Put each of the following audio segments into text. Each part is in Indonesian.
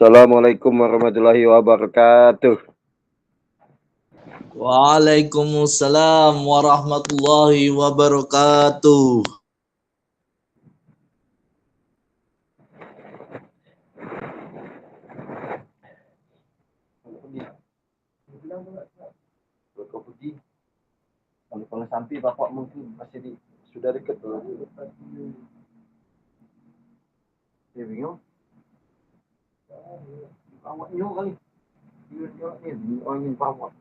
Assalamualaikum warahmatullahi wabarakatuh. Waalaikumsalam warahmatullahi wabarakatuh. Kau pergi, kalau sampai bapak mungkin masih sudah dekat tuh. Dia bingung. Awak nyok kali. Dia ni angin pawak.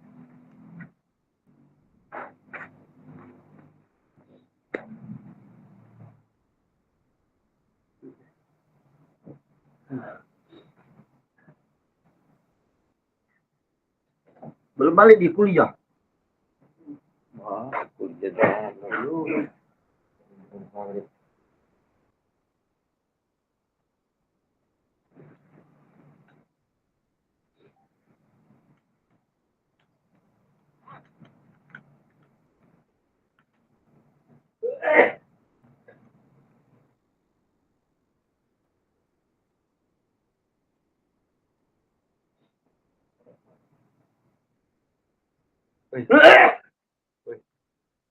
Belum balik di kuliah. Kuliah dah dulu.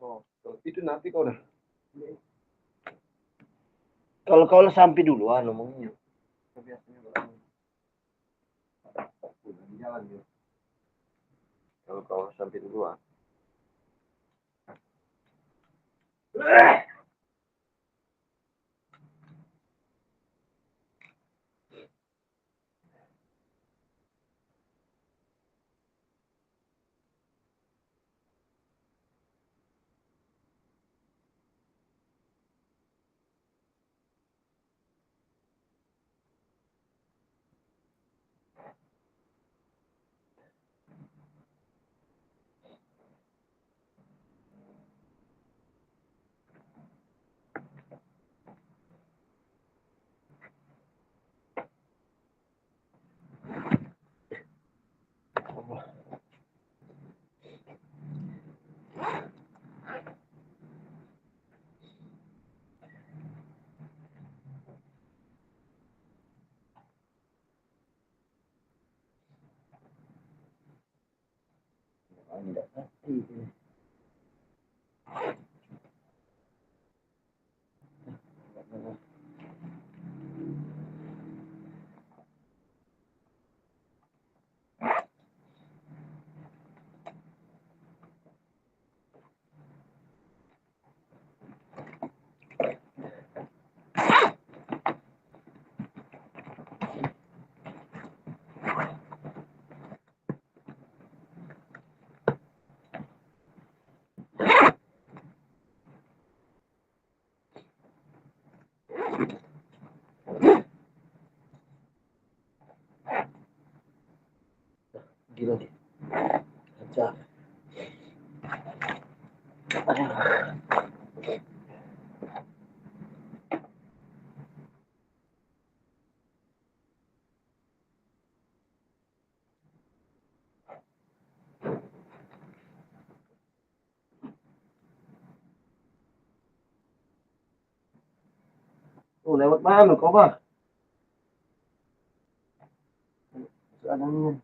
Oh, itu nanti kau dah. Kalau kau sampai duluan ngomongnya. Biasanya di jalan dia. Kalau kau sampai duluan. Tidak pasti. Gila dia. Kacau. Oh, lewat mana kau, Bang? Seadanya.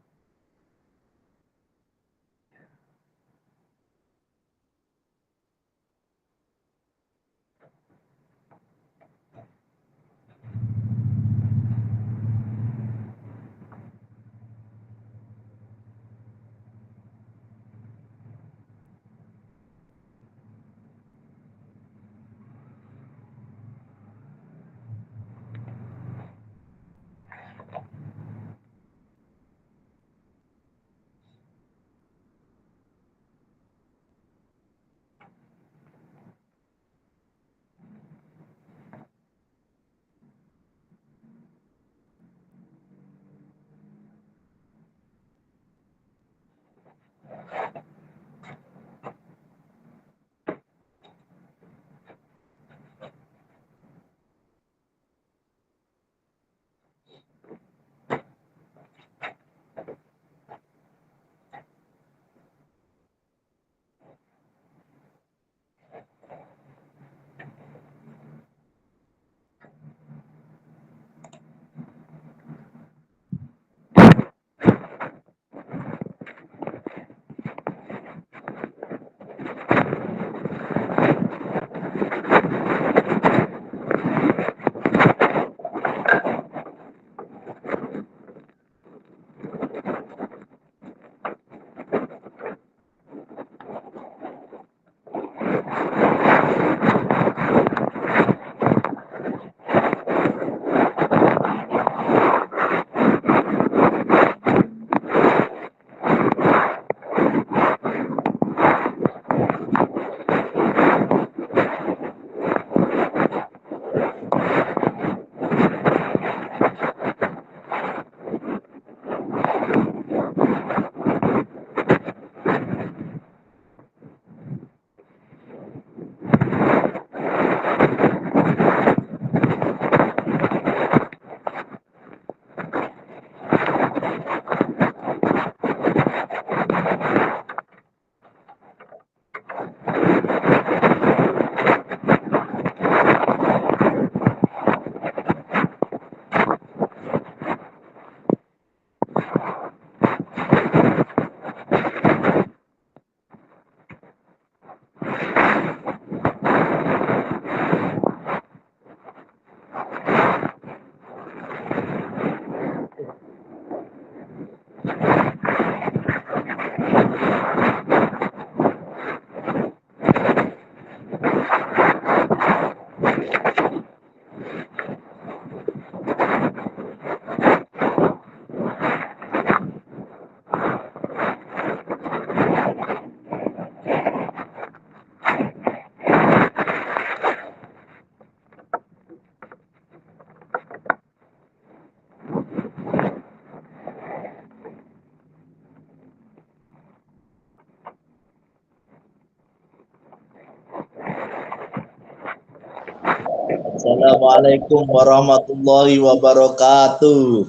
Assalamualaikum warahmatullahi wabarakatuh.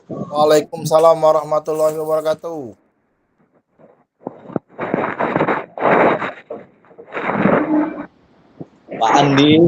Waalaikumsalam warahmatullahi wabarakatuh. Pak Andi,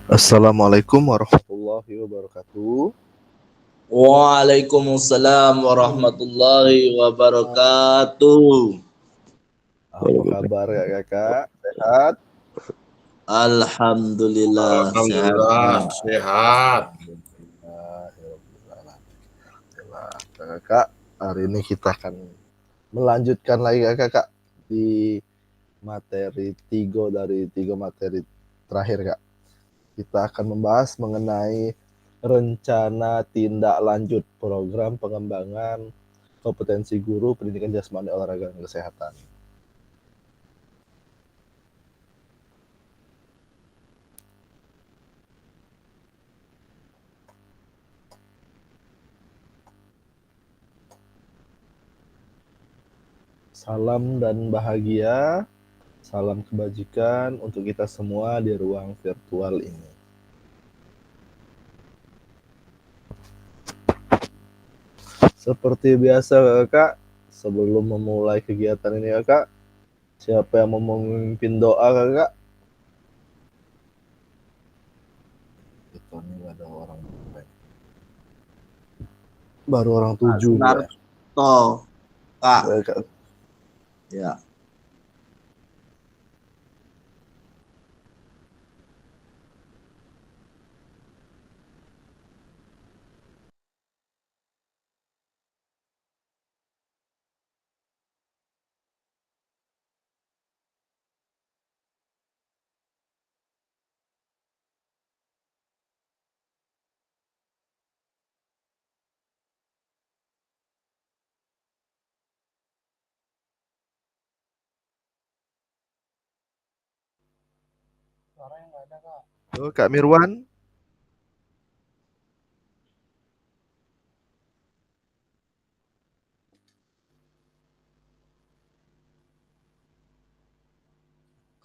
Assalamualaikum warahmatullahi wabarakatuh. waalaikumsalam warahmatullahi wabarakatuh. Apa kabar kakak? Sehat? Alhamdulillah sehat. Alhamdulillah sehat. Kakak, hari ini kita akan melanjutkan lagi kakak di materi 3 dari 3 materi terakhir kak. Kita akan membahas mengenai rencana tindak lanjut program pengembangan kompetensi guru pendidikan jasmani olahraga dan kesehatan. Salam dan bahagia, salam kebajikan untuk kita semua di ruang virtual ini. Seperti biasa kakak, sebelum memulai kegiatan ini kakak, siapa yang mau memimpin doa kakak? Itu nih ada orang baru orang 7 ya. Toh, Kak. Kakak. Ya. Tuh, Kak Mirwan.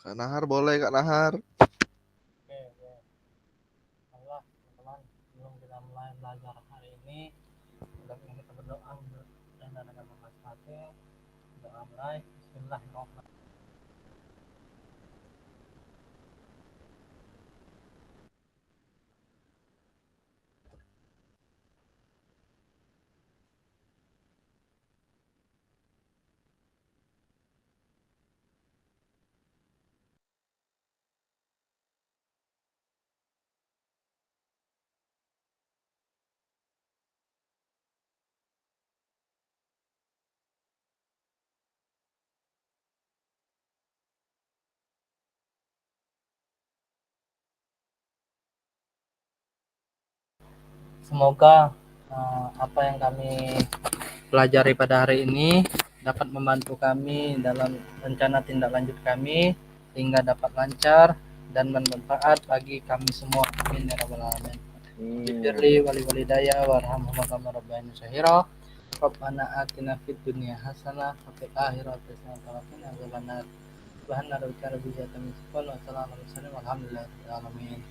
Kak Nahar boleh Kak Nahar. belajar hari ini. Dan kita berdoa dan dengan Mas Fatih doa mulai. Bismillahirrahmanirrahim. Semoga apa yang kami pelajari pada hari ini dapat membantu kami dalam rencana tindak lanjut kami sehingga dapat lancar dan bermanfaat bagi kami semua. Amin ya rabbal alamin. Bifirli wali walidaya warhamhuma kama rabbayani shaghira. Rabbana atina fid dunya hasanah wa fil akhirati hasanah wa qina adzabannar. Subhana rabbika rabbil izzati amma yasifun wa salamun alal mursalin walhamdulillahi rabbil alamin.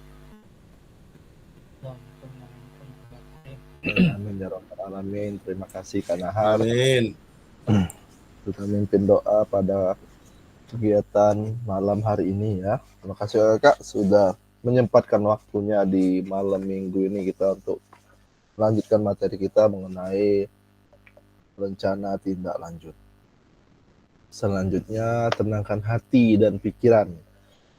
Amin ya rabbal alamin. Terima kasih Kak Nahar Amin. sudah memimpin doa pada kegiatan malam hari ini ya. Terima kasih Kak sudah menyempatkan waktunya di malam minggu ini kita untuk melanjutkan materi kita mengenai rencana tindak lanjut. Selanjutnya, tenangkan hati dan pikiran.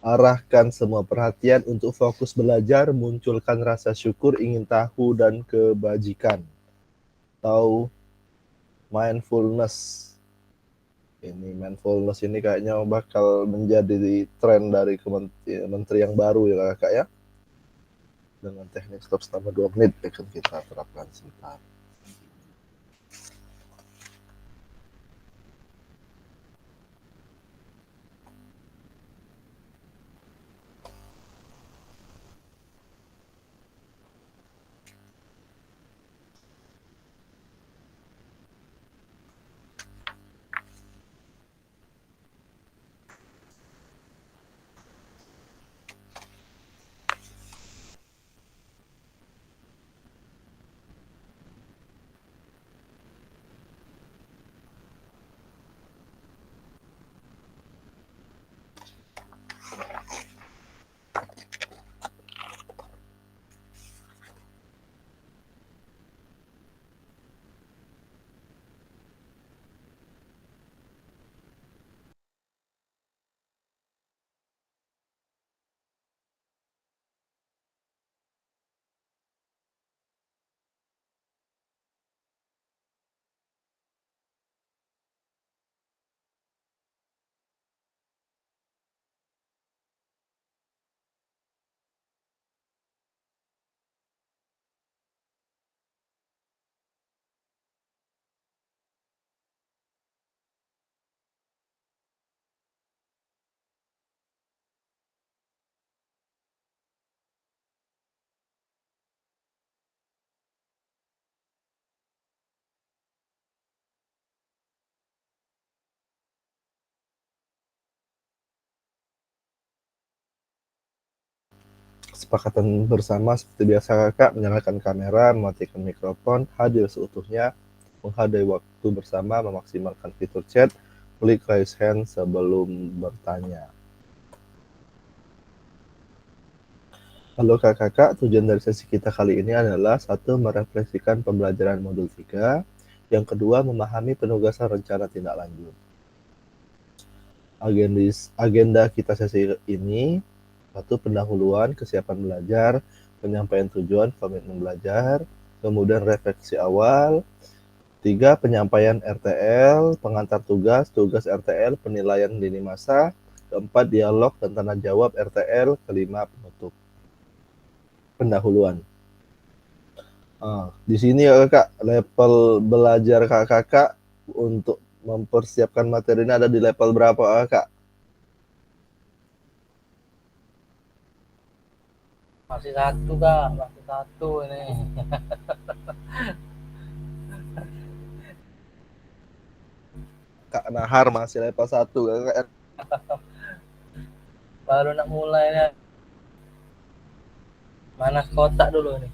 Arahkan semua perhatian untuk fokus belajar, munculkan rasa syukur, ingin tahu, dan kebajikan. Atau mindfulness. Ini mindfulness ini kayaknya bakal menjadi tren dari menteri yang baru ya Kak ya. Dengan teknik stop selama 2 menit akan kita terapkan sebentar. Kesepakatan bersama seperti biasa Kakak, menyalakan kamera, mematikan mikrofon, hadir seutuhnya, menghadiri waktu bersama, memaksimalkan fitur chat, klik raise hand sebelum bertanya. Halo Kakak, tujuan dari sesi kita kali ini adalah satu, merefleksikan pembelajaran modul 3, yang kedua, memahami penugasan rencana tindak lanjut. Agenda kita sesi ini, satu, pendahuluan, kesiapan belajar, penyampaian tujuan, komitmen belajar, kemudian refleksi awal, 3, penyampaian RTL, pengantar tugas, tugas RTL, penilaian lini masa, keempat, dialog dan tanda jawab RTL, kelima, penutup. Pendahuluan. Di sini ya Kakak, level belajar Kakak untuk mempersiapkan materi ini ada di level berapa Kak? Masih satu Kak, masih satu ini. Kak Nahar masih level 1 Kakak. Baru nak mulai nih. Mana kotak dulu nih.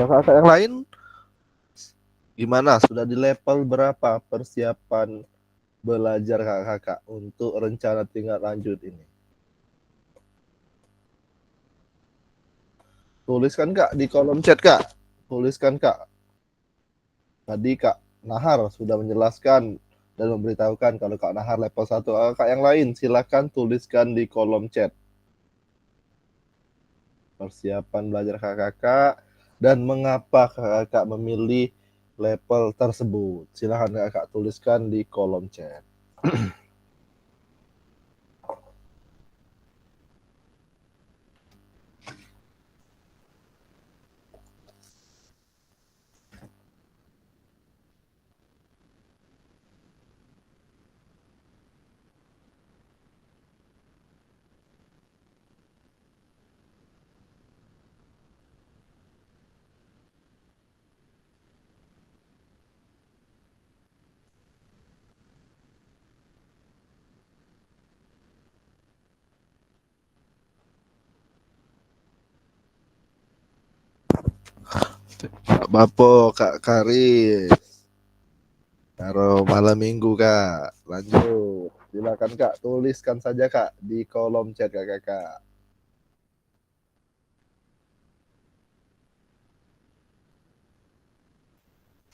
Kakak yang lain gimana? Sudah di level berapa persiapan belajar kakak untuk rencana tingkat lanjut ini? Tuliskan kak di kolom chat kak. Tuliskan kak. Tadi kak Nahar sudah menjelaskan dan memberitahukan kalau kak Nahar level 1. Kak yang lain silakan tuliskan di kolom chat. Persiapan belajar kakak dan mengapa kakak memilih level tersebut. Silakan kakak tuliskan di kolom chat. Kak Bapo, Kak Karis. Taruh malam minggu kak. Lanjut. Silakan kak, tuliskan saja kak di kolom chat kakak.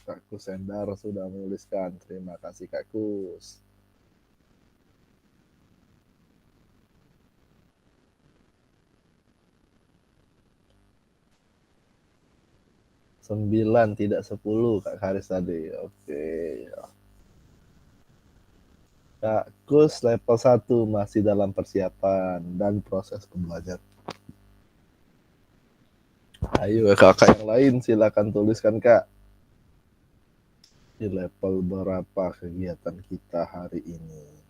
Kak Kus Endar sudah menuliskan. Terima kasih Kak Kus. Sembilan tidak 10 Kak Karis tadi. Oke. Kak Kus level 1 masih dalam persiapan dan proses pembelajaran. Ayo kakak yang lain silakan tuliskan kak. Di level berapa kegiatan kita hari ini?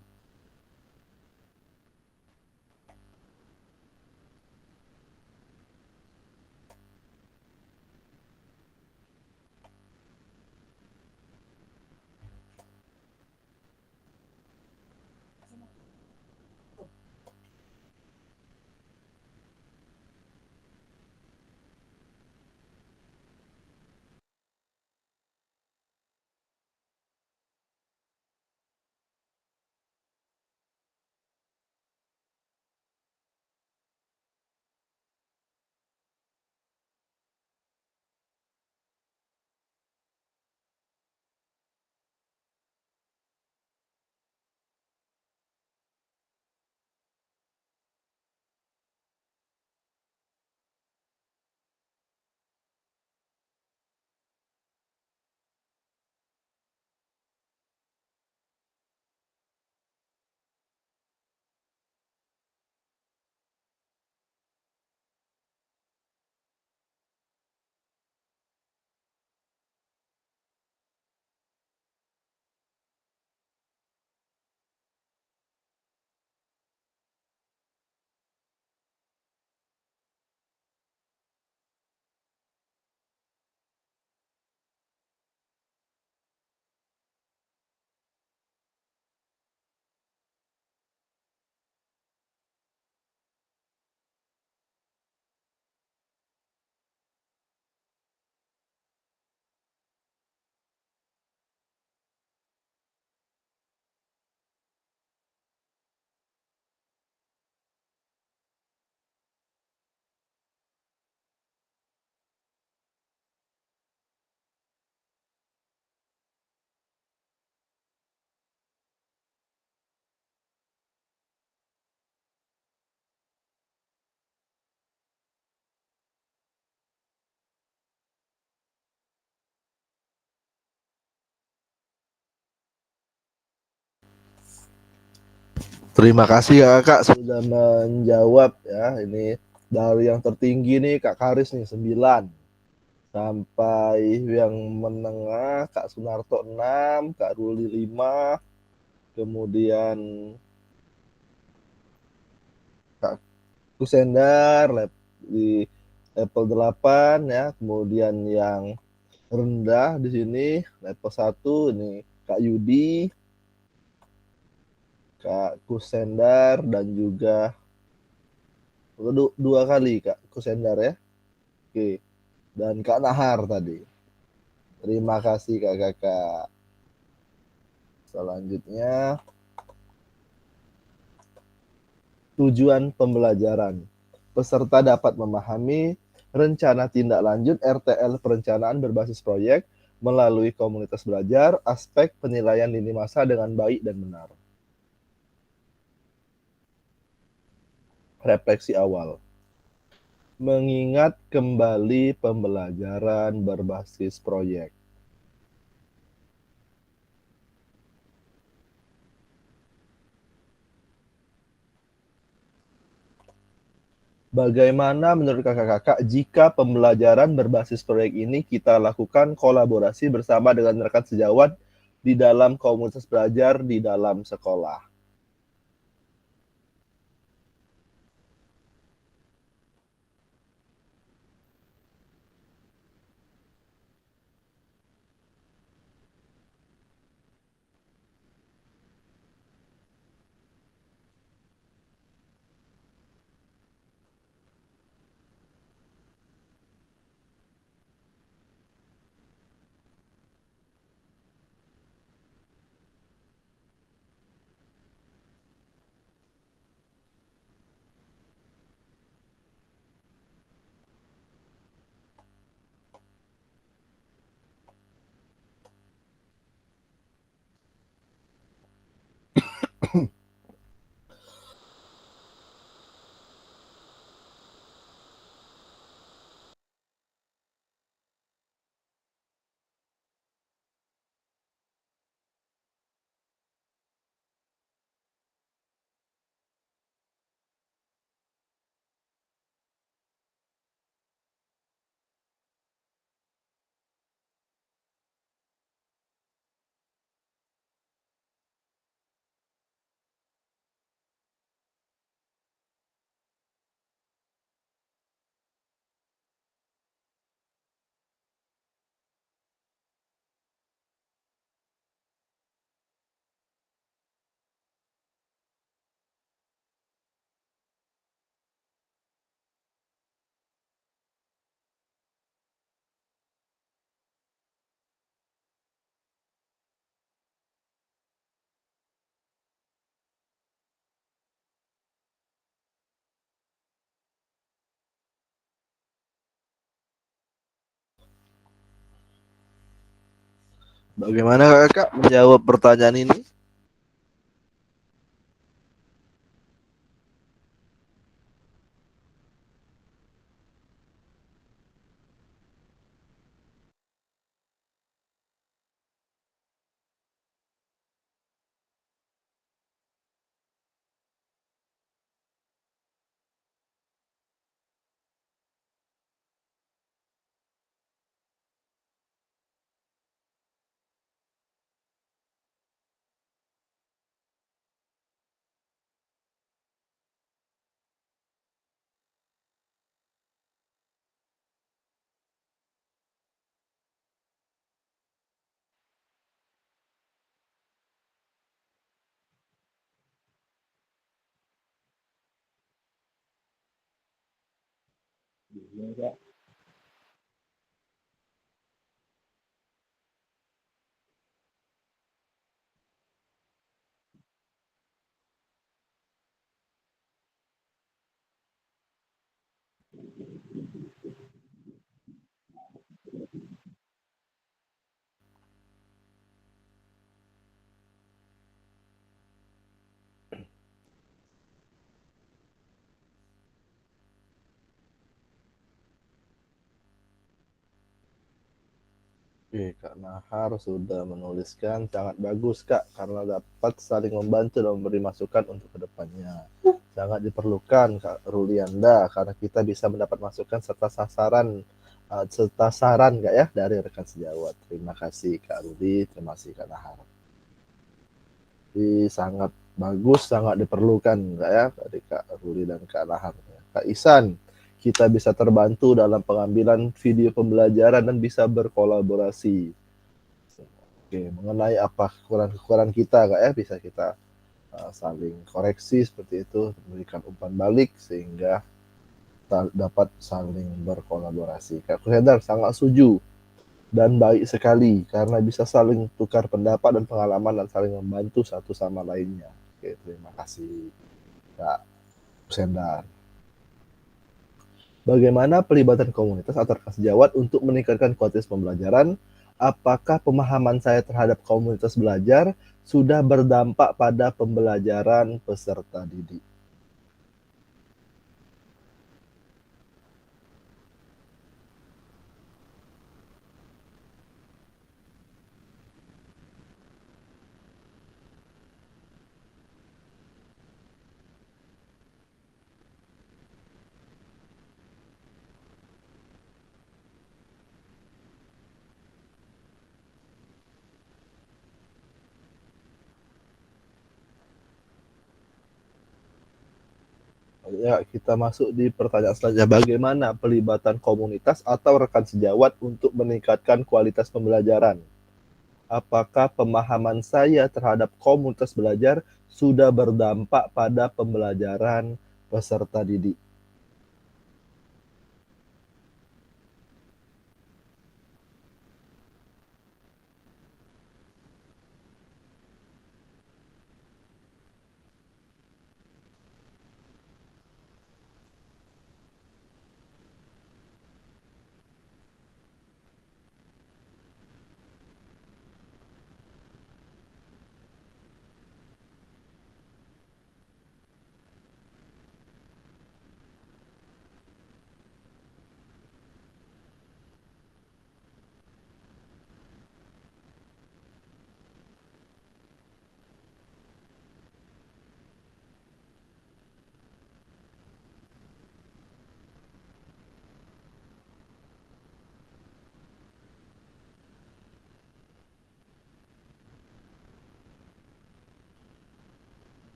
Terima kasih ya Kak sudah menjawab ya. Ini dari yang tertinggi nih Kak Karis nih 9. Sampai yang menengah Kak Sunarto 6, Kak Ruli 5, kemudian Kak Kusendar di level 8 ya. Kemudian yang rendah di sini level 1 ini Kak Yudi, Kak Kusendar dan juga dua kali Kak Kusendar ya. Oke. dan Kak Nahar tadi. Terima kasih kakak-kakak. Selanjutnya, tujuan pembelajaran. Peserta dapat memahami rencana tindak lanjut RTL perencanaan berbasis proyek melalui komunitas belajar, aspek penilaian lini masa dengan baik dan benar. Refleksi awal. Mengingat kembali pembelajaran berbasis proyek. Bagaimana menurut kakak-kakak jika pembelajaran berbasis proyek ini kita lakukan kolaborasi bersama dengan rekan sejawat di dalam komunitas belajar di dalam sekolah? Bagaimana kakak menjawab pertanyaan ini? Oke, Kak Nahar sudah menuliskan sangat bagus Kak karena dapat saling membantu dan memberi masukan untuk kedepannya. Sangat diperlukan Kak Rulianda karena kita bisa mendapat masukan serta saran Kak ya dari rekan sejawat. Terima kasih Kak Rudi, terima kasih Kak Nahar. Jadi sangat bagus, sangat diperlukan Kak ya dari Kak Rudi dan Kak Nahar. Kak Isan, kita bisa terbantu dalam pengambilan video pembelajaran dan bisa berkolaborasi. Oke, mengenai apa kekurangan kita Kak ya, bisa kita saling koreksi seperti itu, memberikan umpan balik sehingga dapat saling berkolaborasi. Kak Kusendar sangat setuju dan baik sekali karena bisa saling tukar pendapat dan pengalaman dan saling membantu satu sama lainnya. Oke, terima kasih Kak Kusendar. Bagaimana pelibatan komunitas atau rekan sejawat untuk meningkatkan kualitas pembelajaran? Apakah pemahaman saya terhadap komunitas belajar sudah berdampak pada pembelajaran peserta didik? Ya, kita masuk di pertanyaan selanjutnya. Bagaimana pelibatan komunitas atau rekan sejawat untuk meningkatkan kualitas pembelajaran? Apakah pemahaman saya terhadap komunitas belajar sudah berdampak pada pembelajaran peserta didik?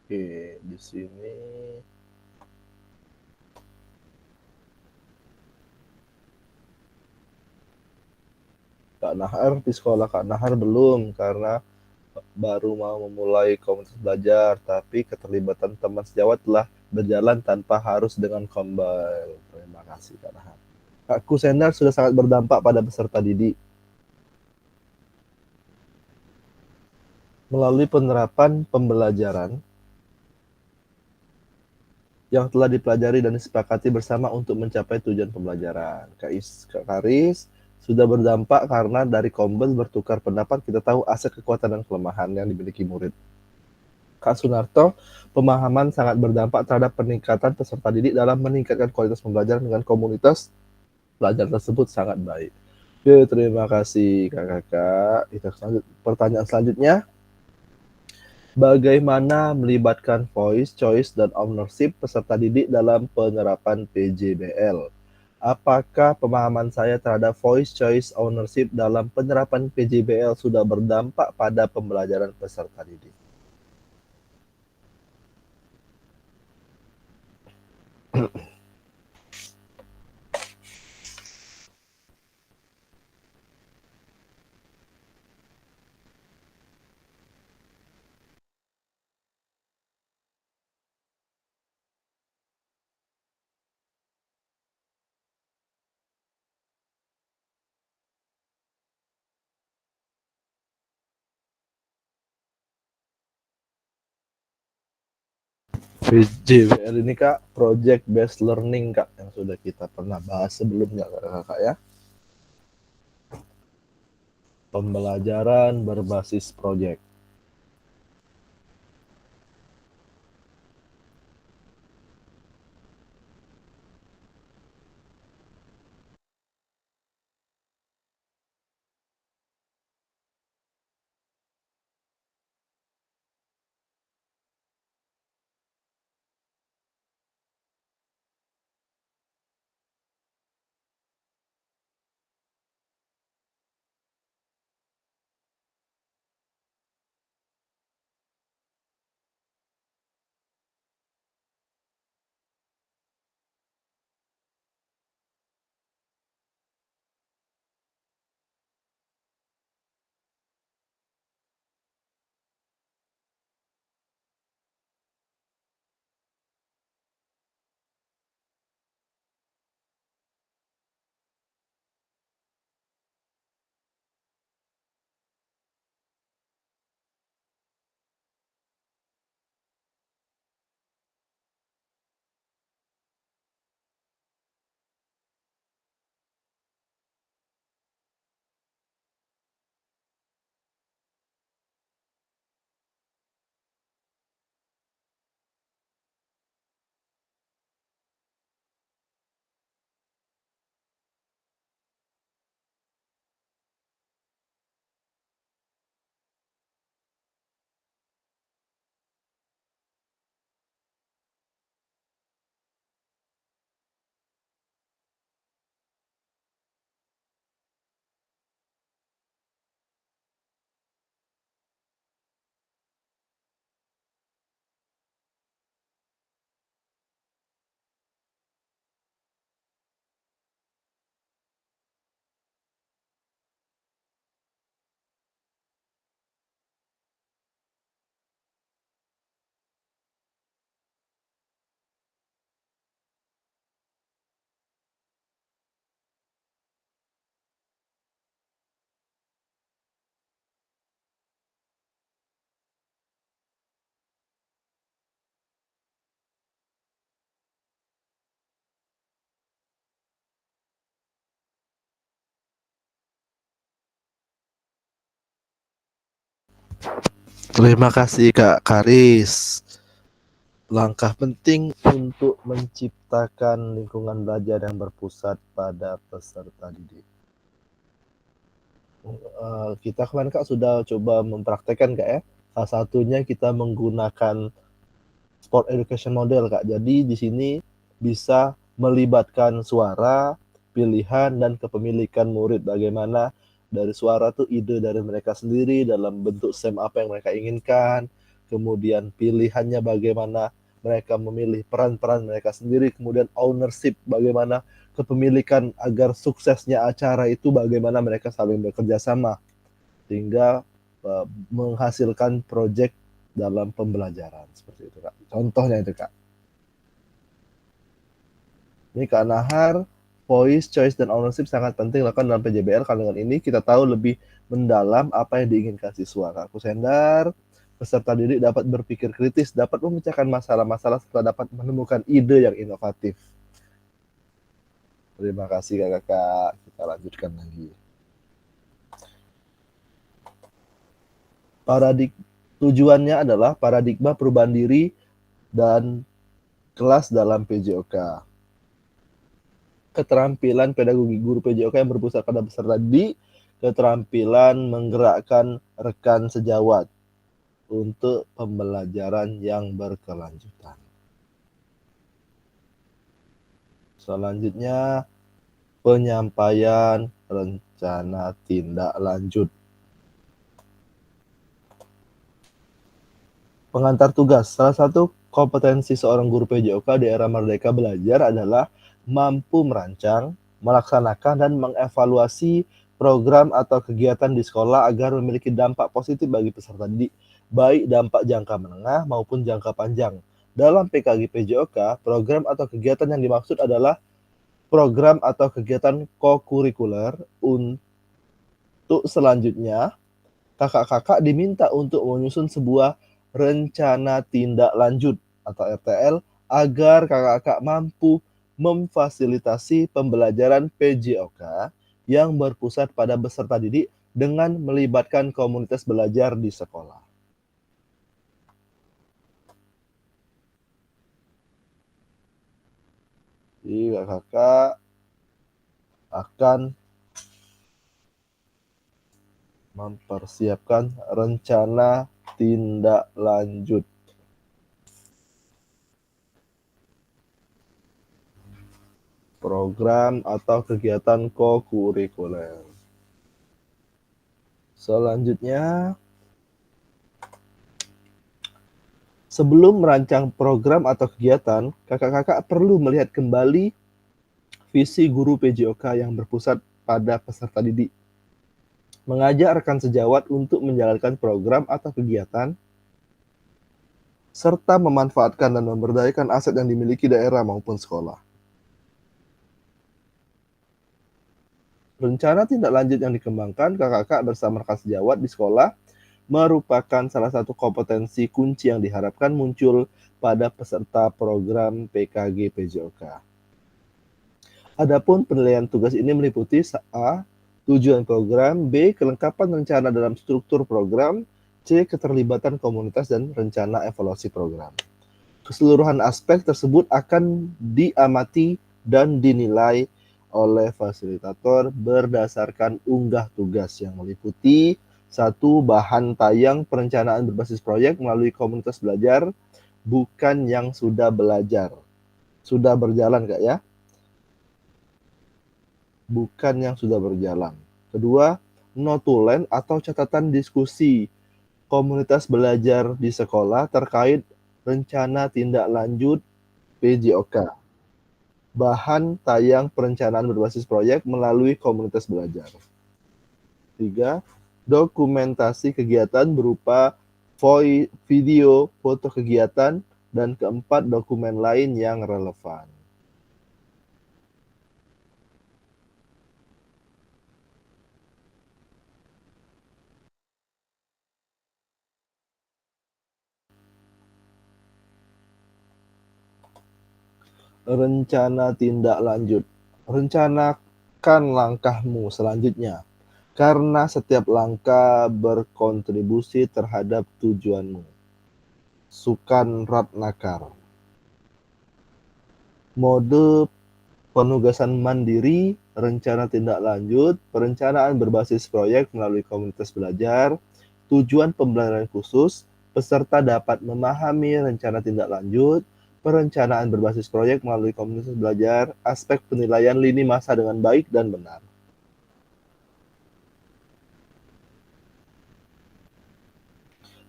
Oke, di sini Kak Nahar di sekolah Kak Nahar belum karena baru mau memulai komunitas belajar, tapi keterlibatan teman sejawat telah berjalan tanpa harus dengan Combine. Terima kasih Kak Nahar. Kak Kusendar sudah sangat berdampak pada peserta didik melalui penerapan pembelajaran yang telah dipelajari dan disepakati bersama untuk mencapai tujuan pembelajaran. Kak Karis sudah berdampak karena dari Kombes bertukar pendapat kita tahu aset kekuatan dan kelemahan yang dimiliki murid. Kak Sunarto, pemahaman sangat berdampak terhadap peningkatan peserta didik dalam meningkatkan kualitas pembelajaran dengan komunitas belajar tersebut sangat baik. Oke, terima kasih kakak-kakak. Pertanyaan selanjutnya. Bagaimana melibatkan voice, choice, dan ownership peserta didik dalam penerapan PJBL? Apakah pemahaman saya terhadap voice, choice, ownership dalam penerapan PJBL sudah berdampak pada pembelajaran peserta didik? PJBL ini Kak, project based learning Kak, yang sudah kita pernah bahas sebelumnya Kakak ya. Pembelajaran berbasis project. Terima kasih Kak Karis. Langkah penting untuk menciptakan lingkungan belajar yang berpusat pada peserta didik. Kita kemarin Kak sudah coba mempraktekkan Kak ya. Salah satunya kita menggunakan sport education model Kak. Jadi di sini bisa melibatkan suara, pilihan, dan kepemilikan murid. Bagaimana dari suara tuh ide dari mereka sendiri dalam bentuk SEM apa yang mereka inginkan. Kemudian pilihannya bagaimana mereka memilih peran-peran mereka sendiri. Kemudian ownership, bagaimana kepemilikan agar suksesnya acara itu bagaimana mereka saling bekerja sama. Sehingga menghasilkan proyek dalam pembelajaran seperti itu Kak. Contohnya itu Kak. Ini Kak Nahar, voice, choice, dan ownership sangat penting dilakukan dalam PJBL. Karena dengan ini kita tahu lebih mendalam apa yang diinginkan siswa. Kak Kusendar, peserta didik dapat berpikir kritis, dapat memecahkan masalah-masalah serta dapat menemukan ide yang inovatif. Terima kasih Kakak. Kita lanjutkan lagi. Tujuannya adalah paradigma perubahan diri dan kelas dalam PJOK. Keterampilan pedagogi guru PJOK yang berpusat pada peserta didik, keterampilan menggerakkan rekan sejawat untuk pembelajaran yang berkelanjutan. Selanjutnya, penyampaian rencana tindak lanjut. Pengantar tugas. Salah satu kompetensi seorang guru PJOK di era Merdeka Belajar adalah mampu merancang, melaksanakan, dan mengevaluasi program atau kegiatan di sekolah agar memiliki dampak positif bagi peserta didik, baik dampak jangka menengah maupun jangka panjang. Dalam PKG PJOK, program atau kegiatan yang dimaksud adalah program atau kegiatan kokurikuler. Untuk selanjutnya, kakak-kakak diminta untuk menyusun sebuah rencana tindak lanjut atau RTL agar kakak-kakak mampu memfasilitasi pembelajaran PJOK yang berpusat pada peserta didik dengan melibatkan komunitas belajar di sekolah. Jadi kakak akan mempersiapkan rencana tindak lanjut. Program atau kegiatan kokurikuler. Selanjutnya, sebelum merancang program atau kegiatan, kakak-kakak perlu melihat kembali visi guru PJOK yang berpusat pada peserta didik. Mengajak rekan sejawat untuk menjalankan program atau kegiatan, serta memanfaatkan dan memberdayakan aset yang dimiliki daerah maupun sekolah. Rencana tindak lanjut yang dikembangkan kakak-kakak bersama rekan sejawat di sekolah merupakan salah satu kompetensi kunci yang diharapkan muncul pada peserta program PKG PJOK. Adapun penilaian tugas ini meliputi A. Tujuan program, B. Kelengkapan rencana dalam struktur program, C. Keterlibatan komunitas dan rencana evaluasi program. Keseluruhan aspek tersebut akan diamati dan dinilai oleh fasilitator berdasarkan unggah tugas yang meliputi 1. Bahan tayang perencanaan berbasis proyek melalui komunitas belajar, bukan yang sudah belajar. Sudah berjalan Kak ya? Bukan yang sudah berjalan. Kedua, notulen atau catatan diskusi komunitas belajar di sekolah terkait rencana tindak lanjut PJOK. Bahan tayang perencanaan berbasis proyek melalui komunitas belajar. 3. Dokumentasi kegiatan berupa video, foto kegiatan, dan keempat, dokumen lain yang relevan. Rencana tindak lanjut. Rencanakan langkahmu selanjutnya. karena setiap langkah berkontribusi terhadap tujuanmu. Sukan Ratnakar. Mode penugasan mandiri, rencana tindak lanjut, perencanaan berbasis proyek melalui komunitas belajar, tujuan pembelajaran khusus, peserta dapat memahami rencana tindak lanjut, perencanaan berbasis proyek melalui komunitas belajar, aspek penilaian lini masa dengan baik dan benar.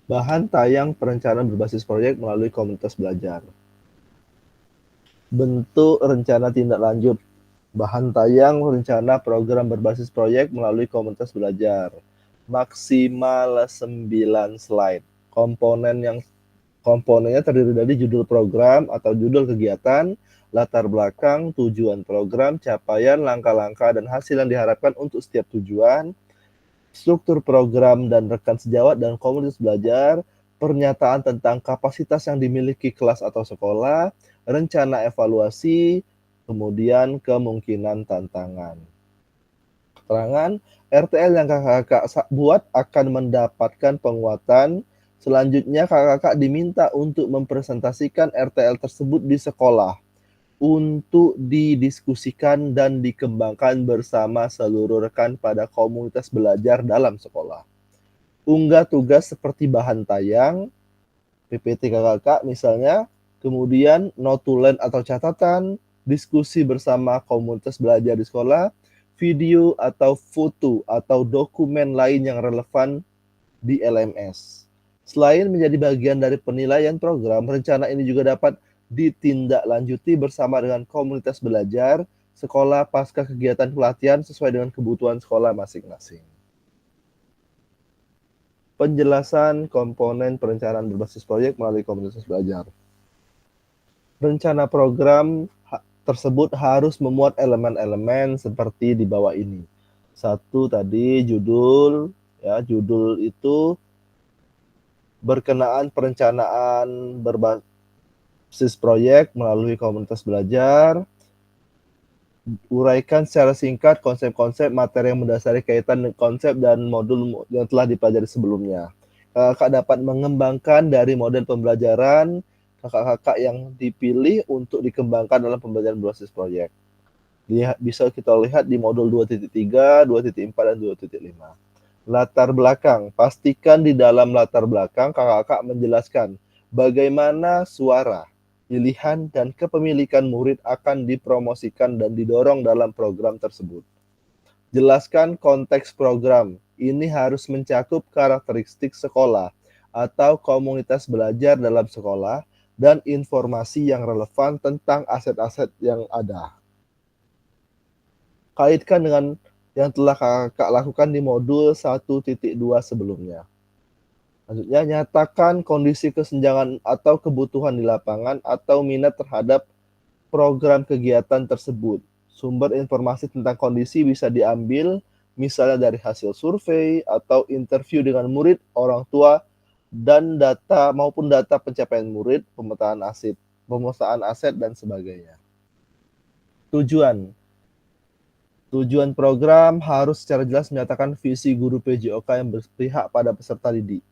Bahan tayang perencanaan berbasis proyek melalui komunitas belajar. Bentuk rencana tindak lanjut. Bahan tayang rencana program berbasis proyek melalui komunitas belajar. Maksimal 9 slide. Komponennya terdiri dari judul program atau judul kegiatan, latar belakang, tujuan program, capaian, langkah-langkah, dan hasil yang diharapkan untuk setiap tujuan, struktur program dan rekan sejawat dan komunitas belajar, pernyataan tentang kapasitas yang dimiliki kelas atau sekolah, rencana evaluasi, kemudian kemungkinan tantangan. Keterangan, RTL yang kakak-kakak buat akan mendapatkan penguatan. Selanjutnya kakak-kakak diminta untuk mempresentasikan RTL tersebut di sekolah untuk didiskusikan dan dikembangkan bersama seluruh rekan pada komunitas belajar dalam sekolah. Unggah tugas seperti bahan tayang, PPT kakak misalnya, kemudian notulen atau catatan, diskusi bersama komunitas belajar di sekolah, video atau foto atau dokumen lain yang relevan di LMS. Selain menjadi bagian dari penilaian program, rencana ini juga dapat ditindaklanjuti bersama dengan komunitas belajar, sekolah pasca kegiatan pelatihan sesuai dengan kebutuhan sekolah masing-masing. Penjelasan komponen perencanaan berbasis proyek melalui komunitas belajar. Rencana program tersebut harus memuat elemen-elemen seperti di bawah ini. Satu tadi judul, ya, judul itu berkenaan perencanaan berbasis proyek melalui komunitas belajar. Uraikan secara singkat konsep-konsep materi yang mendasari kaitan konsep dan modul yang telah dipelajari sebelumnya. Kakak dapat mengembangkan dari model pembelajaran kakak-kakak yang dipilih untuk dikembangkan dalam pembelajaran berbasis proyek. Bisa kita lihat di modul 2.3, 2.4, dan 2.5. Latar belakang. Pastikan di dalam latar belakang kakak-kakak menjelaskan bagaimana suara, pilihan, dan kepemilikan murid akan dipromosikan dan didorong dalam program tersebut. Jelaskan konteks program. Ini harus mencakup karakteristik sekolah atau komunitas belajar dalam sekolah dan informasi yang relevan tentang aset-aset yang ada. Kaitkan dengan yang telah kakak lakukan di modul 1.2 sebelumnya. Selanjutnya, nyatakan kondisi kesenjangan atau kebutuhan di lapangan atau minat terhadap program kegiatan tersebut. Sumber informasi tentang kondisi bisa diambil misalnya dari hasil survei atau interview dengan murid, orang tua, dan data maupun data pencapaian murid, pemetaan aset, dan sebagainya. Tujuan program harus secara jelas menyatakan visi guru PJOK yang berpihak pada peserta didik.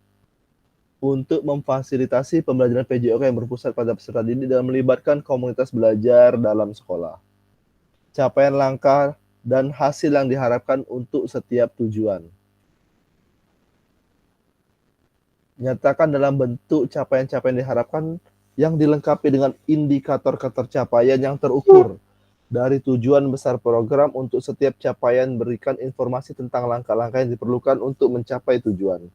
Untuk memfasilitasi pembelajaran PJOK yang berpusat pada peserta didik dan melibatkan komunitas belajar dalam sekolah. Capaian langkah dan hasil yang diharapkan untuk setiap tujuan. Nyatakan dalam bentuk capaian-capaian diharapkan yang dilengkapi dengan indikator ketercapaian yang terukur. Dari tujuan besar program untuk setiap capaian berikan informasi tentang langkah-langkah yang diperlukan untuk mencapai tujuan.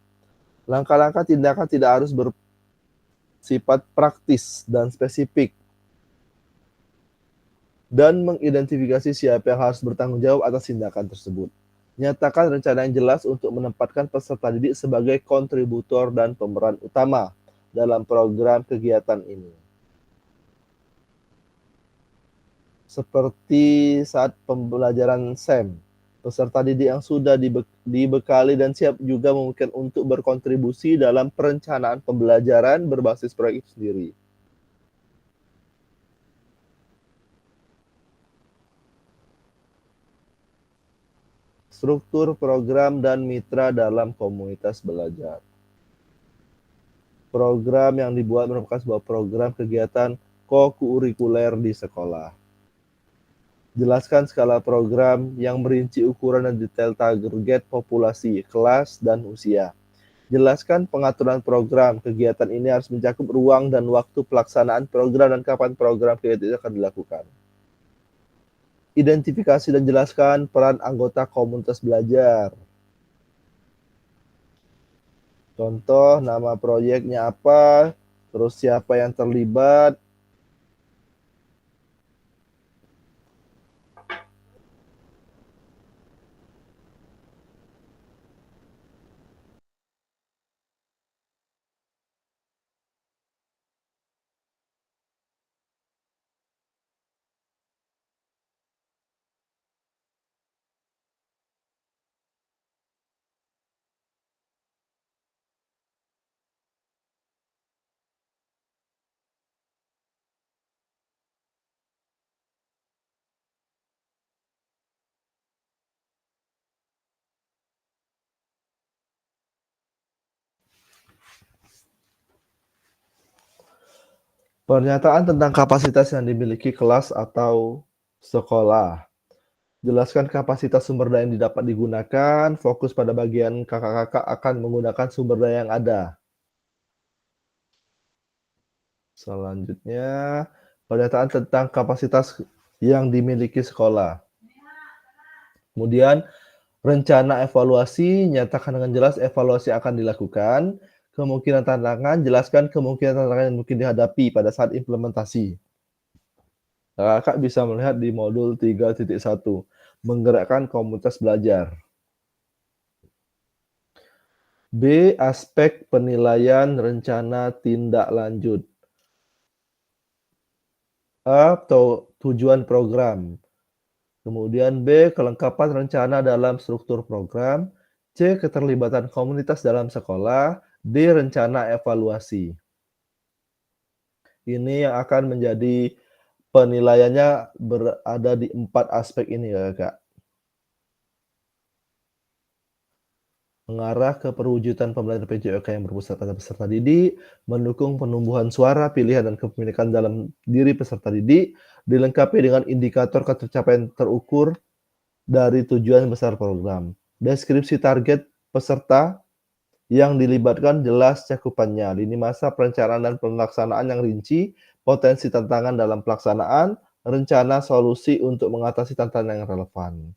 Langkah-langkah tindakan tidak harus bersifat praktis dan spesifik. Dan mengidentifikasi siapa yang harus bertanggung jawab atas tindakan tersebut. Nyatakan rencana yang jelas untuk menempatkan peserta didik sebagai kontributor dan pemeran utama dalam program kegiatan ini. Seperti saat pembelajaran SEM, peserta didik yang sudah dibekali dan siap juga mungkin untuk berkontribusi dalam perencanaan pembelajaran berbasis proyek itu sendiri. struktur program dan mitra dalam komunitas belajar. Program yang dibuat merupakan sebuah program kegiatan kokurikuler di sekolah. Jelaskan skala program yang merinci ukuran dan detail target populasi, kelas, dan usia. Jelaskan pengaturan program. Kegiatan ini harus mencakup ruang dan waktu pelaksanaan program dan kapan program kegiatan itu akan dilakukan. Identifikasi dan jelaskan peran anggota komunitas belajar. Contoh, nama proyeknya apa, terus siapa yang terlibat. Pernyataan tentang kapasitas yang dimiliki kelas atau sekolah. Jelaskan kapasitas sumber daya yang dapat digunakan, fokus pada bagian kakak-kakak akan menggunakan sumber daya yang ada. Selanjutnya, pernyataan tentang kapasitas yang dimiliki sekolah. Kemudian, rencana evaluasi, nyatakan dengan jelas evaluasi akan dilakukan. Kemungkinan tantangan, jelaskan kemungkinan tantangan yang mungkin dihadapi pada saat implementasi. Kakak bisa melihat di modul 3.1, menggerakkan komunitas belajar. B. Aspek penilaian rencana tindak lanjut. A. Tujuan program. Kemudian B. Kelengkapan rencana dalam struktur program. C. Keterlibatan komunitas dalam sekolah. D. Rencana evaluasi. Ini yang akan menjadi penilaiannya berada di 4 aspek ini ya Kak. Mengarah ke perwujudan pembelajaran PJOK yang berpusat pada peserta didik, mendukung penumbuhan suara, pilihan, dan kepemilikan dalam diri peserta didik, dilengkapi dengan indikator ketercapaian terukur dari tujuan besar program. Deskripsi target peserta yang dilibatkan jelas cakupannya, lini masa perencanaan dan pelaksanaan yang rinci, potensi tantangan dalam pelaksanaan, rencana solusi untuk mengatasi tantangan yang relevan.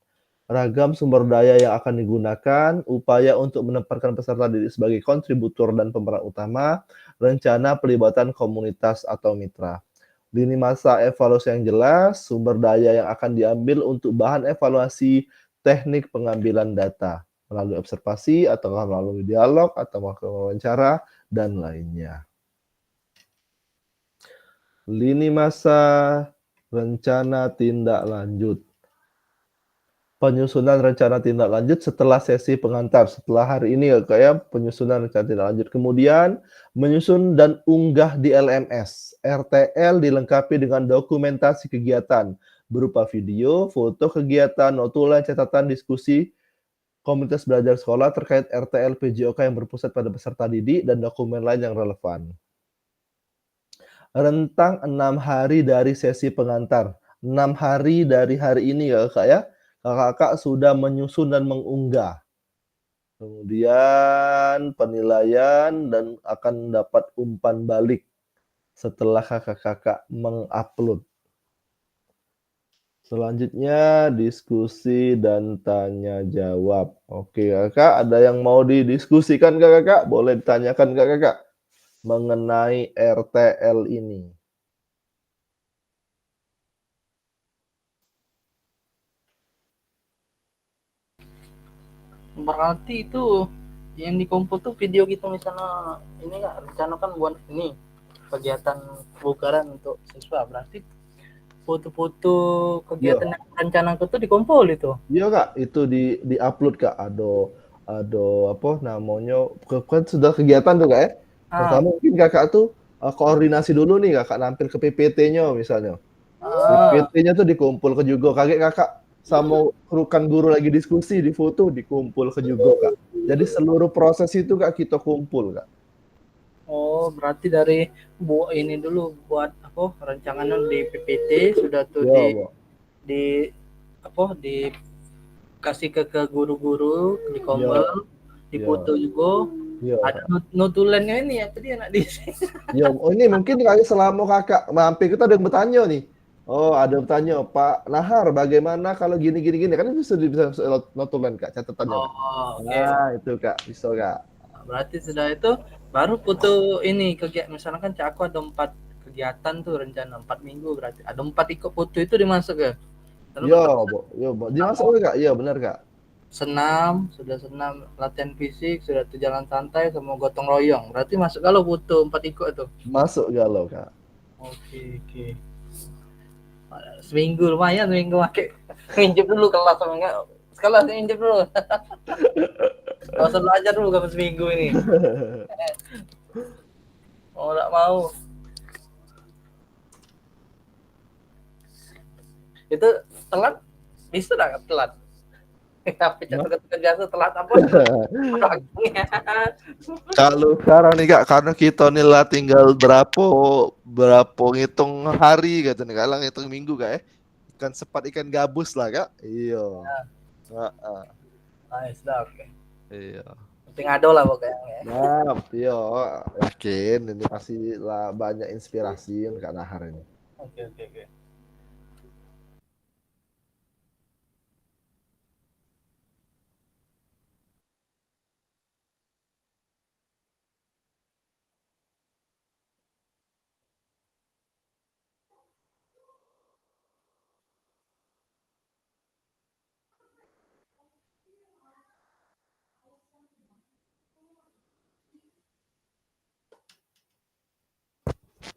Ragam sumber daya yang akan digunakan, upaya untuk menempatkan peserta didik sebagai kontributor dan pemeran utama, rencana pelibatan komunitas atau mitra. Lini masa evaluasi yang jelas, sumber daya yang akan diambil untuk bahan evaluasi, teknik pengambilan data melalui observasi atau melalui dialog atau wawancara dan lainnya. Lini masa rencana tindak lanjut. Penyusunan rencana tindak lanjut setelah sesi pengantar. Setelah hari ini kayak penyusunan rencana tindak lanjut. Kemudian menyusun dan unggah di LMS. RTL dilengkapi dengan dokumentasi kegiatan berupa video, foto kegiatan, notulen, catatan, diskusi, komunitas belajar sekolah terkait RTL PJOK yang berpusat pada peserta didik dan dokumen lain yang relevan. Rentang 6 hari dari sesi pengantar. 6 hari dari hari ini ya Kak ya. Kakak-kakak sudah menyusun dan mengunggah. Kemudian penilaian dan akan dapat umpan balik setelah kakak-kakak mengupload. Selanjutnya diskusi dan tanya jawab. Oke kakak, ada yang mau didiskusikan kakak? Boleh ditanyakan kakak mengenai RTL ini. Berarti itu yang dikumpul tuh video kita misalnya ini nggak rencana kan buat ini kegiatan kebugaran untuk siswa, berarti foto-foto kegiatan yang rencana itu dikumpul itu. Iya kak, itu di upload kak. Ada apa namanya, kan sudah kegiatan tuh kak ya. Pertama mungkin kakak tuh koordinasi dulu nih kakak nampil ke PPT-nya misalnya. PPT-nya tuh dikumpul ke juga kakak sama rekan guru lagi diskusi, di foto, dikumpul ke juga Kak. Jadi seluruh proses itu Kak kita kumpul Kak. Oh, berarti dari ini dulu buat apa rancangannya di PPT sudah tuh Ya, Bo. di apa dikasih ke guru-guru di Kombel, di Ya. foto juga. Iya. Ada notulennya ini ya tadi anak di Ya, oh ini mungkin kali selama kakak mampir kita ada yang bertanya nih. Oh, ada yang bertanya, Pak Nahar, bagaimana kalau gini kan itu bisa notulen Kak, catatannya. Kak. Oh, oke. Nah, itu Kak, bisa Kak. Berarti sudah itu baru foto ini kegiatan, misalnya kan Cak, aku ada 4 kegiatan tuh rencana 4 minggu, berarti ada 4 ikut foto itu dimasuk ya. Iya, Bo. Dimasuk Kak. Iya, benar Kak. Senam, sudah senam, latihan fisik, sudah tuh jalan santai sama gotong royong. Berarti masuk kalau butuh 4 ikut tuh. Masuk galau Kak. Oke. Seminggu lumayan, seminggu pakai nginjep dulu kelas sama enggak. Sekolah nginjep dulu. Gak usah belajar dulu kamu seminggu ini. Oh, enggak mau. Itu telat, bisa enggak telat? Tapi jasa telat apa? Kalau sekarang nih Kak, karena kita nih tinggal berapa ngitung hari gitu nih, kalau ngitung minggu Kak ya. Ikan sepat ikan gabus lah Kak. Iya. Nice, oke. Iya. Penting ada lah pokoknya. Nah, iya, yakin ini pasti lah banyak inspirasi Kak Nahar ini. Oke.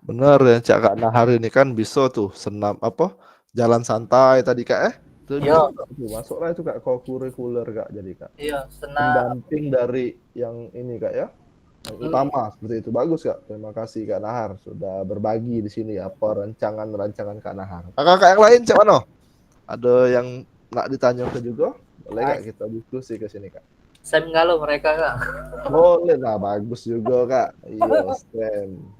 Bener ya Kak Nahar ini kan bisa tuh senam apa jalan santai tadi Kak Tuh Iya. masuklah itu Kak kurikuler Kak jadi Kak. Iya, senam. Pendamping dari yang ini Kak ya. Yang utama seperti itu. Bagus Kak. Terima kasih Kak Nahar sudah berbagi di sini apa rancangan Kak Nahar. Kakak yang lain cak mana? Ada yang nak ditanya ke juga? Boleh Kak kita diskusi ke sini Kak. Sam galau mereka Kak. Boleh lah, bagus juga Kak. Iya, Sam.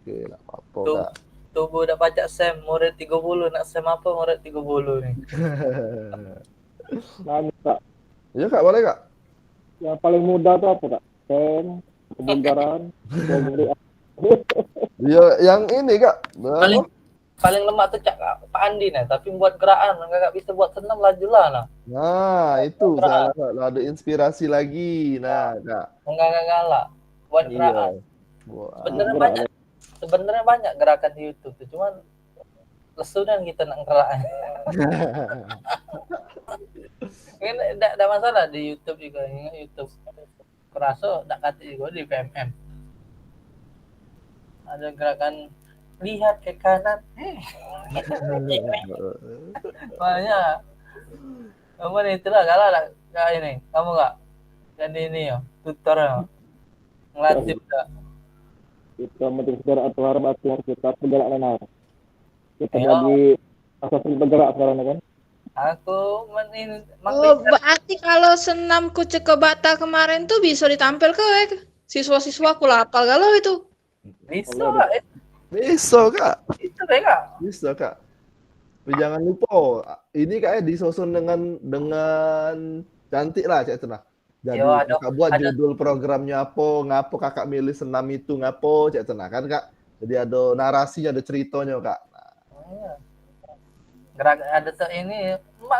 Oke, enggak apa-apa Kak. Tubuh udah baca Sam, murid 30, nak Sam apa murid 30 nih. Nanya Kak, Iya Kak, boleh Kak. yang paling mudah tuh apa Kak? Pen, kebugaran, komedi. Iya, yang ini Kak. Paling lemah tuh Pak Andi nih, tapi buat gerakan enggak bisa buat senam lajulah nah. Nah, itu salah satu ada inspirasi lagi. Nah, Kak. Enggak ngalah buat gerakan. Sebenarnya banyak gerakan di YouTube tuh, cuman lesu dan kita nak gerakan. Kan enggak masalah di YouTube juga, YouTube. Kerasa enggak kata juga di PMM. Ada gerakan lihat ke kanan. Banyak. Kamu nih itulah kalah enggak ini. Kamu enggak? Dan ini ya, tutor ya. Ngelatih udah. Kita menjadi saudara atau harap kita perjalanan harus. Kita lagi asal bergerak sekarang kan. Aku berarti kalau senam kucek ke bata kemarin tuh bisa ditampil ke siswa-siswa aku lapal galau itu. Bisa Kak. Bisa Kak. Itu Kak. Bisa Kak. Tapi jangan lupa, ini kayak disusun dengan cantik lah Cak Tenah. Jadi kakak buat judul programnya apa, ngapo kakak milih senam itu ngapo Cak Tenah kan Kak. Jadi ada narasinya, ada ceritanya Kak. Nah. Gerak ada tuh ini,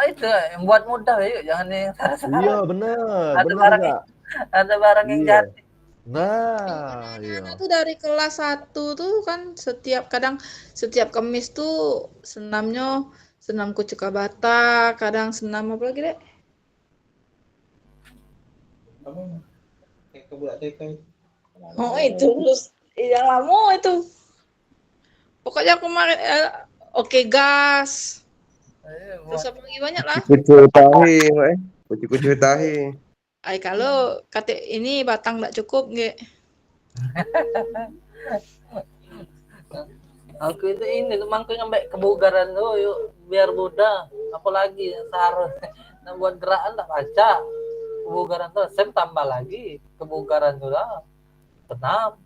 itu yang buat mudah ya, jangan yang salah-salah. Iya benar. Ada barang yang cantik. Nah, anak tuh dari kelas 1 tuh kan setiap Kamis tuh senam kucek bata, kadang senam apa lagi deh? Oh itu terus yang lama itu. Pokoknya kemarin oke gas. Terus apa lagi banyak lah. Kucu tahi. Ay kalau kata ini batang enggak cukup nggak? Aku itu ini mangku nyampe kebugaran tuh yuk biar muda. Apalagi seharus nah, buat gerakan tak baca. Kebugaran tuh sem tambah lagi kebugaran tuh lah. Senam,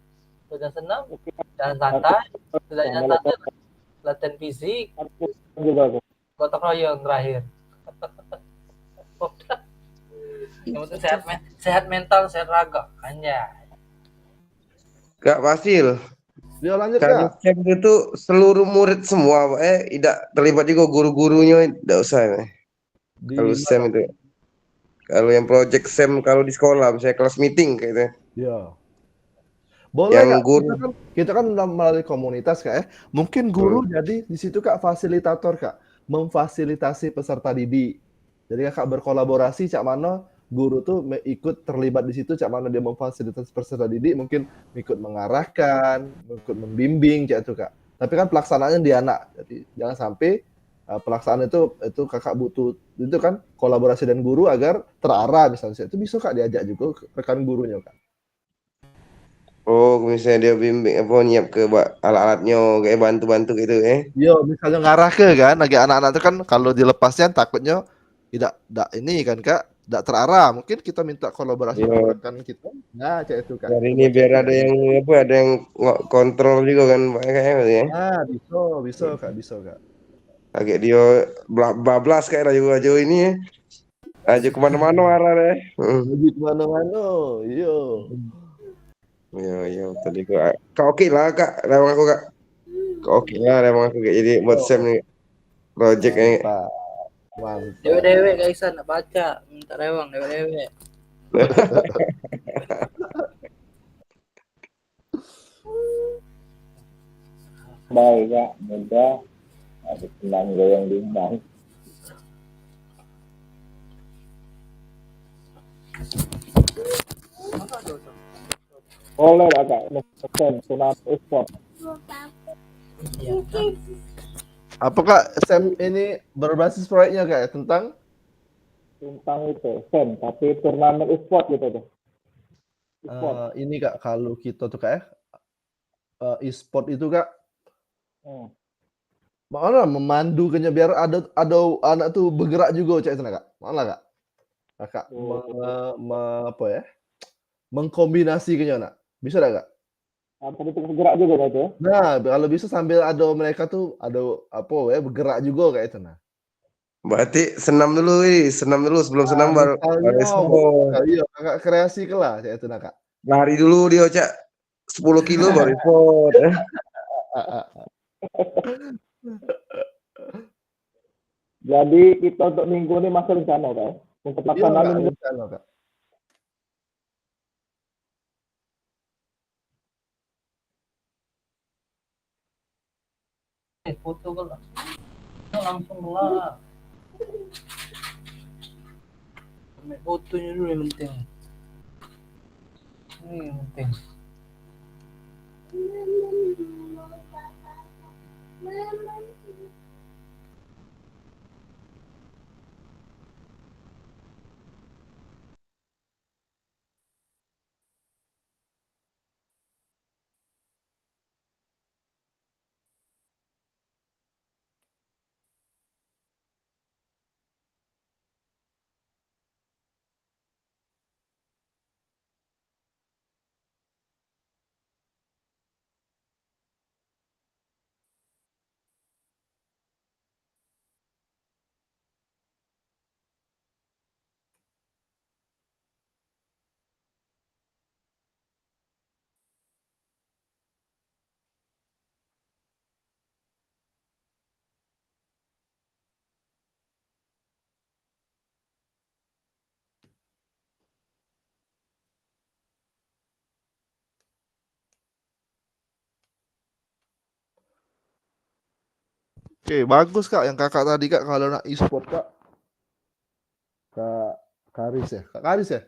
sudah senam, jalan santai, sudah jalan santai, latihan fisik, juga tuh. gotong royong terakhir. Yang penting sehat mental, sehat raga, anjay. Kak Fasil, Dia lanjut kami Kak. cek itu seluruh murid semua, Pak, tidak terlibat juga guru-gurunya, tidak usah. Di Kalau mana? SEM itu, kalau yang project SEM kalau di sekolah, misalnya kelas meeting kayak gitu. Ya. Boleh Yang Kak. guru, Kita kan melalui komunitas Kak ya. Mungkin guru jadi di situ Kak fasilitator Kak, memfasilitasi peserta didik. Jadi Kakak berkolaborasi cak mana guru tuh ikut terlibat di situ cak mana dia memfasilitasi peserta didik, mungkin ikut mengarahkan, ikut membimbing cak itu Kak. Tapi kan pelaksanaannya di anak. Jadi jangan sampai pelaksanaan itu Kakak butuh itu kan kolaborasi dan guru agar terarah misalnya. Itu bisa Kak diajak juga rekan gurunya Kak. oh misalnya dia bimbing apa nyiap ke alat-alatnya, kayak bantu-bantu gitu Yo, misalnya ngarah ke kan, lagi anak-anak itu kan kalau dilepasnya takutnya tidak ini kan Kak, tidak terarah. Mungkin kita minta kolaborasi Iya. dengan rekan kita. Nah, cek itu Kak. Dari Coba ini cek biar itu, ada Kak. yang apa, ada yang kontrol juga kan, Pak, kayaknya gitu ya. Nah, bisa Kak, bisa Kak. Kayak dia bablas kayak raja ini ya. Aja kemana-mana arah deh. Lagi kemana-mana, yo. Iya, tadi kak oke lah kak, lewat aku kak. Kak oke lah, lewat aku kayak jadi buat SEM nih project ini. Mantap, mantap. Dewe-dewe guys, nak baca, minta rewang dewe-dewe. Baik Kak, mudah. Ada tenang goyang bimbang. Boleh lah Kak, SEM, sunat e-sport. Iya. Apakah SEM ini berbasis proyeknya Kak ya, tentang Tentang itu, SEM, tapi turnamen e-sport gitu tuh. E-sport. ini Kak, kalau kita tuh Kak ya, e-sport itu Kak, mana memandu kayaknya biar ada anak tuh bergerak juga cek sana Kak. Mana Kak? Kakak apa ya? Mengkombinasi anak. Bisa enggak Kak? Tadi itu bergerak juga gitu ya. Nah, kalau bisa sambil ada mereka tuh ada apa ya bergerak juga kayak itu nah. Berarti senam dulu sebelum senam baru Misalnya, iya Kakak kreasi kelah kayak itu nah Kak. lari dulu dia cak 10 kilo baru sport. Jadi kita untuk minggu ini masih rencana Kak. Untuk pelaksanaan minggu rencana Kak. Foto kan langsung lah. Ambil fotonya dulu yang penting. Ini yang penting. Oke, bagus Kak yang Kakak tadi Kak kalau nak e-sport Kak. Kak Karis ya? Kak Karis ya?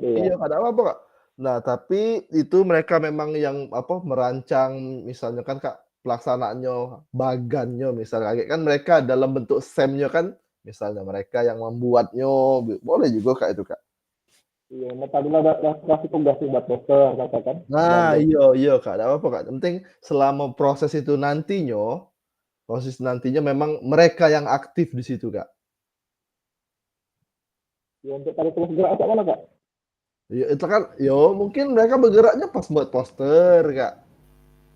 Iya, ada apa Kak? Nah, tapi itu mereka memang yang apa merancang misalnya kan Kak pelaksanaannya, bagannya misalnya kan mereka dalam bentuk SEM-nya kan misalnya mereka yang membuatnya boleh juga Kak itu Kak. Iya, tadi udah kasih tugas sih buat poster katakan. Nah, Dan iya kak, nggak apa-apa kak. Yang penting selama proses nantinya memang mereka yang aktif di situ kak. ya, untuk tadi tugas gerak kayak mana kak? Ya, itu kan, yo mungkin mereka bergeraknya pas buat poster kak.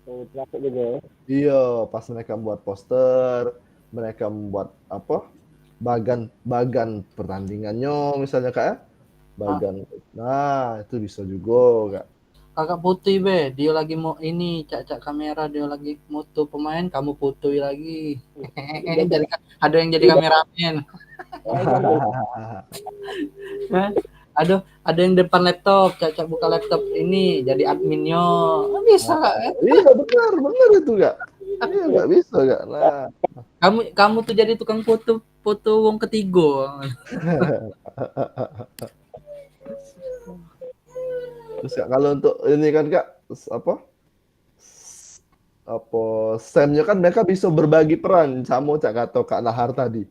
Oh, termasuk juga ya. Iya, pas mereka buat poster, mereka membuat apa? Bagan pertandingannya misalnya kak ya. Ah, Bagan. Nah, itu bisa juga kak. kakak putih be, dia lagi mau ini cak kamera, dia lagi moto pemain, kamu putih lagi. Jadi ada yang jadi kameramen. Hah? Aduh, ada yang depan laptop, cak buka laptop ini jadi adminnya. Bisa kak. Iya benar itu kak. Iya nggak bisa kak. Nah, Kamu tuh jadi tukang foto foto wong ketiga. terus kak kalau untuk ini kan kak apa? Apa Samnya kan mereka bisa berbagi peran sama cak atau kak Nahar tadi.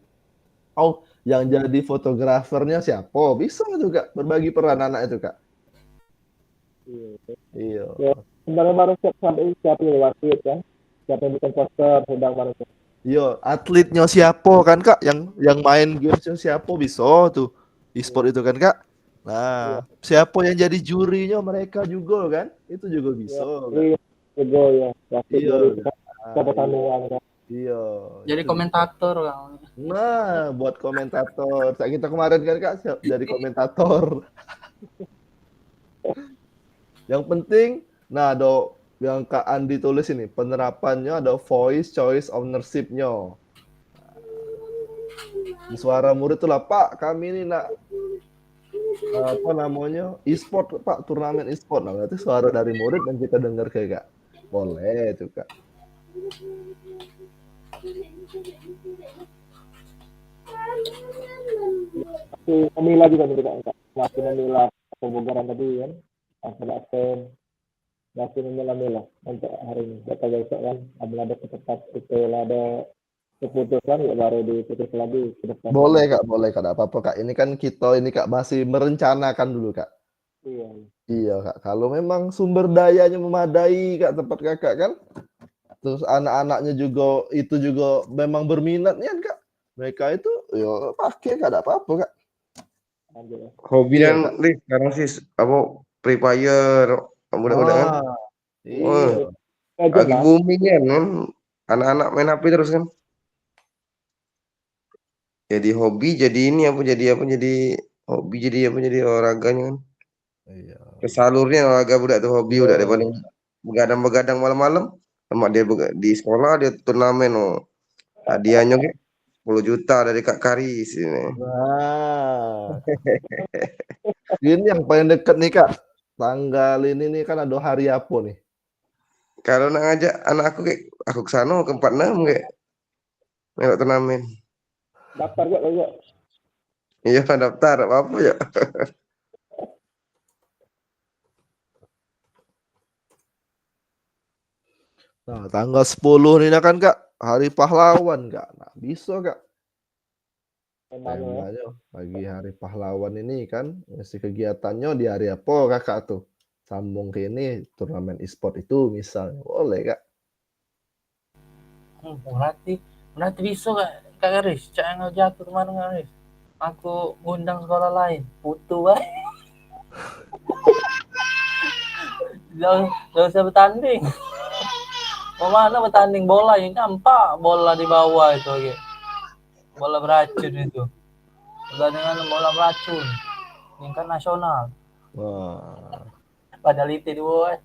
Oh, yang jadi fotografernya siapa? Bisa juga berbagi peran anak itu kak. Iya. Iya. Ya, sebenarnya baru sampai siapa yang wasit kan? Siapa yang bikin poster sedang baru. Iya, atletnya siapa kan kak? Yang main gamesnya siapa bisa tuh e-sport itu kan kak? Iya. Nah, siapa yang jadi jurinya mereka juga kan? Itu juga bisa kak. Iya, juga ya. Wasit Iya, dari Kak. siapa tandingan kan? Iya. Jadi itu. komentator Kang. Nah, buat komentator. Kayak kita kemarin kan kak jadi komentator. Yang penting, nah ada yang Kak Andi tulis ini penerapannya ada voice choice ownership-nya. Di suara murid tuh lah Pak, kami ini nak apa namanya e-sport Pak, turnamen e-sport. Nah berarti suara dari murid dan kita dengar kayak Kak. Boleh itu Kak. Masih memilah juga nih kita masih memilah pembubaran tadi kan. Asal masih memilah-milah untuk hari ini. Data besok kan, apabila ada ketepat itu ada keputusan ya baru diputus lagi ke depan. Boleh Kak, boleh Kak. Tidak apa-apa Kak. Ini kan kita ini Kak masih merencanakan dulu Kak. Iya. Iya Kak. Kalau memang sumber dayanya memadai Kak tempat Kakak kan. Terus anak-anaknya juga itu juga memang berminat kan Kak. Mereka itu ya pakai Kak, tidak apa-apa Kak. Lanjut ya. Hobi Iya, dan Kak. Lis, sekarang sih apa Free Fire budak-budak kan. Ah, Wah, iya. Legend lagi lah. booming kan. Anak-anak main HP terus kan. Jadi hobi, jadi ini jadi hobi, jadi olahraganya kan. Iya. Kesalurnya olahraga budak tuh hobi Iya. udah daripada begadang-begadang malam-malam. Sama dia di sekolah dia turnamen hadiahnya kayak 10 juta dari Kak Karis ini. Nah, ini yang paling dekat nih Kak. Tanggal ini nih kan ada hari apa nih? Kalau nak ngajak anak aku kayak aku ke sana ke 46 kayak melok turnamen. Daftar juga. Iya daftar apa ya. Nah, tanggal 10 nih kan Kak, hari pahlawan Kak. Nah, bisa Kak. Temanya ya. Temanya pagi hari pahlawan ini kan ngisi kegiatannya di hari apa Kakak tuh? Sambung ke ini turnamen e-sport itu misalnya. Boleh Kak. Berarti bisa Kak Garis, cak yang jatuh kemarin Kak Garis. Aku ngundang sekolah lain, putu wae. Jangan usah bertanding. Mau mana bertanding bola yang nampak bola di bawah itu lagi. Bola beracun itu. Dengan bola beracun. Tingkat nasional. Wah. Padahal itu dua.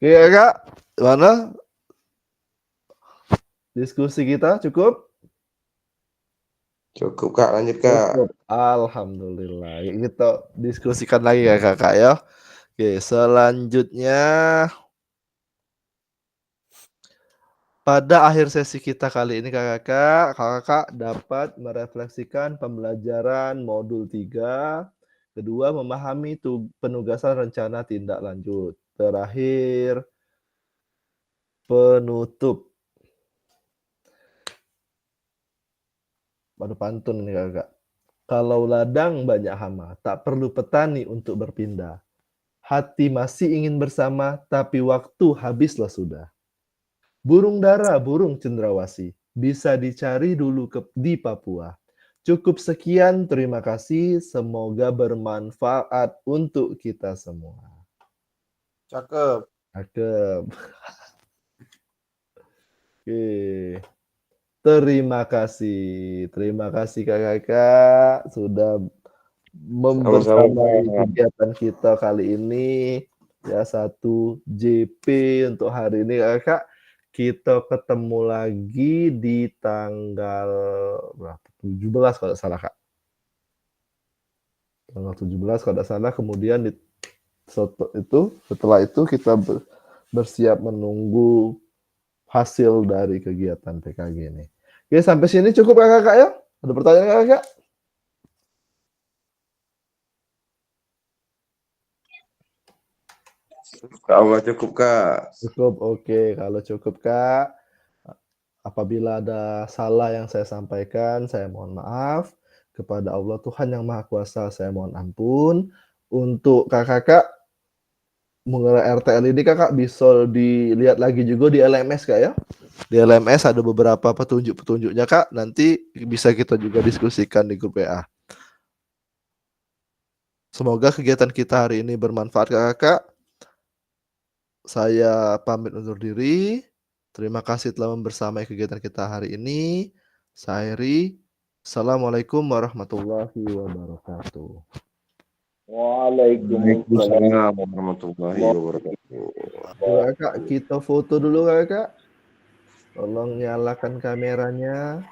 Iya Kak, mana diskusi kita cukup? Cukup Kak, lanjut Kak. Cukup. Alhamdulillah. Kita diskusikan lagi ya Kakak ya. Oke, selanjutnya pada akhir sesi kita kali ini kakak dapat merefleksikan pembelajaran modul 3 Kedua, memahami penugasan rencana tindak lanjut. Terakhir, penutup. Baru pantun nih kakak. Kalau ladang banyak hama, tak perlu petani untuk berpindah. Hati masih ingin bersama, tapi waktu habislah sudah. Burung dara, burung cendrawasih, bisa dicari dulu di Papua. Cukup sekian, terima kasih. Semoga bermanfaat untuk kita semua. Cakep. Cakep. Oke. Terima kasih kakak-kakak sudah membersamai kegiatan kita kali ini. Ya, 1 JP untuk hari ini kakak. Kita ketemu lagi di tanggal berapa? 17 kalau tidak salah kak. Tanggal 17 kalau tidak salah. Kemudian setelah itu kita bersiap menunggu hasil dari kegiatan PKG ini. Oke, sampai sini cukup kakak ya? Ada pertanyaan kakak? Allah cukup kak. Cukup, oke. Kalau cukup kak, apabila ada salah yang saya sampaikan, saya mohon maaf. Kepada Allah Tuhan yang Maha Kuasa, saya mohon ampun. Untuk kakak-kakak, mengenai RTL ini kakak bisa dilihat lagi juga di LMS kak ya. Di LMS ada beberapa petunjuk-petunjuknya kak. Nanti bisa kita juga diskusikan di grup WA. Semoga kegiatan kita hari ini bermanfaat kakak-kakak. Saya pamit undur diri. Terima kasih telah membersamai kegiatan kita hari ini. Saya Heri. Assalamualaikum warahmatullahi wabarakatuh. Waalaikumsalam warahmatullahi wabarakatuh. Kakak, kita foto dulu kakak. Tolong nyalakan kameranya.